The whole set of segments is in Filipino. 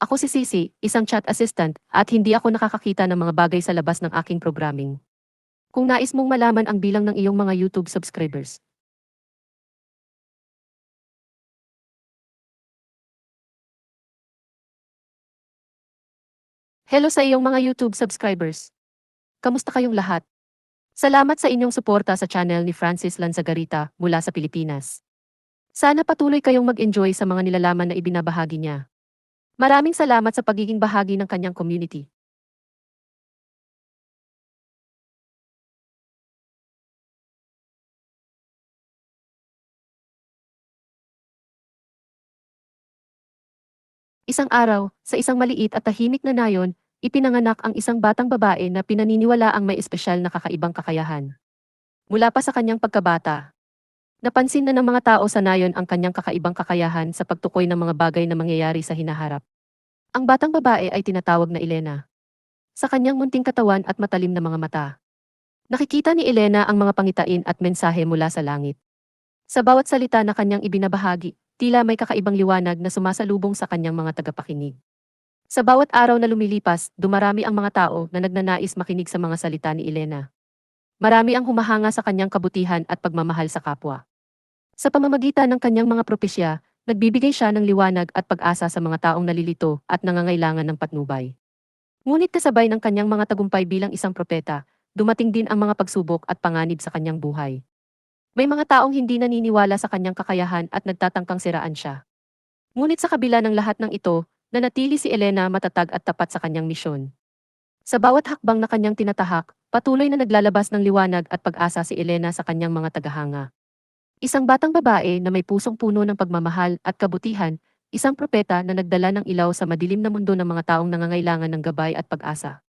Ako si Sisi, isang chat assistant, at hindi ako nakakakita ng mga bagay sa labas ng aking programming. Kung nais mong malaman ang bilang ng iyong mga YouTube subscribers. Hello sa iyong mga YouTube subscribers. Kamusta kayong lahat? Salamat sa inyong suporta sa channel ni Francis Lanzagarita mula sa Pilipinas. Sana patuloy kayong mag-enjoy sa mga nilalaman na ibinabahagi niya. Maraming salamat sa pagiging bahagi ng kanyang community. Isang araw, sa isang maliit at tahimik na nayon, ipinanganak ang isang batang babae na pinaniniwala ang may espesyal na kakaibang kakayahan. Mula pa sa kanyang pagkabata, napansin na ng mga tao sa nayon ang kanyang kakaibang kakayahan sa pagtukoy ng mga bagay na mangyayari sa hinaharap. Ang batang babae ay tinatawag na Elena. Sa kanyang munting katawan at matalim na mga mata, nakikita ni Elena ang mga pangitain at mensahe mula sa langit. Sa bawat salita na kanyang ibinabahagi, tila may kakaibang liwanag na sumasalubong sa kanyang mga tagapakinig. Sa bawat araw na lumilipas, dumarami ang mga tao na nagnanais makinig sa mga salita ni Elena. Marami ang humahanga sa kanyang kabutihan at pagmamahal sa kapwa. Sa pamamagitan ng kanyang mga propesya, nagbibigay siya ng liwanag at pag-asa sa mga taong nalilito at nangangailangan ng patnubay. Ngunit kasabay ng kanyang mga tagumpay bilang isang propeta, dumating din ang mga pagsubok at panganib sa kanyang buhay. May mga taong hindi naniniwala sa kanyang kakayahan at nagtatangkang siraan siya. Ngunit sa kabila ng lahat ng ito, nanatili si Elena matatag at tapat sa kanyang misyon. Sa bawat hakbang na kanyang tinatahak, patuloy na naglalabas ng liwanag at pag-asa si Elena sa kanyang mga tagahanga. Isang batang babae na may pusong puno ng pagmamahal at kabutihan, isang propeta na nagdala ng ilaw sa madilim na mundo ng mga taong nangangailangan ng gabay at pag-asa.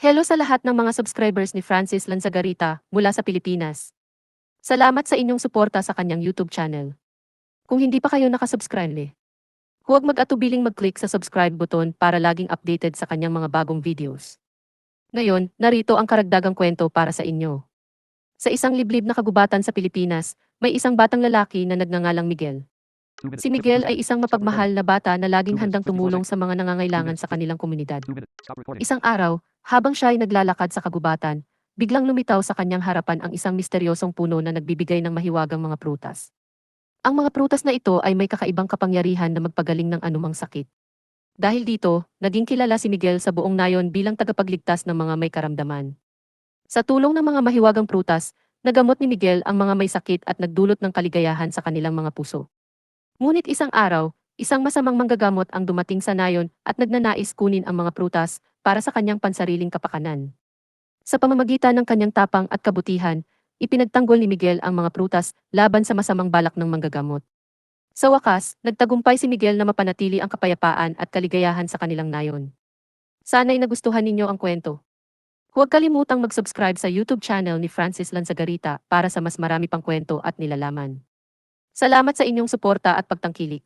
Hello sa lahat ng mga subscribers ni Francis Lanzagarita mula sa Pilipinas. Salamat sa inyong suporta sa kanyang YouTube channel. Kung hindi pa kayo nakasubscribe, huwag mag-atubiling mag-click sa subscribe button para laging updated sa kanyang mga bagong videos. Ngayon, narito ang karagdagang kwento para sa inyo. Sa isang liblib na kagubatan sa Pilipinas, may isang batang lalaki na nagngangalang Miguel. Si Miguel ay isang mapagmahal na bata na laging handang tumulong sa mga nangangailangan sa kanilang komunidad. Isang araw, habang siya ay naglalakad sa kagubatan, biglang lumitaw sa kanyang harapan ang isang misteryosong puno na nagbibigay ng mahiwagang mga prutas. Ang mga prutas na ito ay may kakaibang kapangyarihan na magpagaling ng anumang sakit. Dahil dito, naging kilala si Miguel sa buong nayon bilang tagapagligtas ng mga may karamdaman. Sa tulong ng mga mahiwagang prutas, nagamot ni Miguel ang mga may sakit at nagdulot ng kaligayahan sa kanilang mga puso. Ngunit isang araw, isang masamang manggagamot ang dumating sa nayon at nagnanais kunin ang mga prutas para sa kanyang pansariling kapakanan. Sa pamamagitan ng kanyang tapang at kabutihan, ipinagtanggol ni Miguel ang mga prutas laban sa masamang balak ng manggagamot. Sa wakas, nagtagumpay si Miguel na mapanatili ang kapayapaan at kaligayahan sa kanilang nayon. Sana'y nagustuhan ninyo ang kwento. Huwag kalimutang mag-subscribe sa YouTube channel ni Francis Lanzagarita para sa mas marami pang kwento at nilalaman. Salamat sa inyong suporta at pagtangkilik.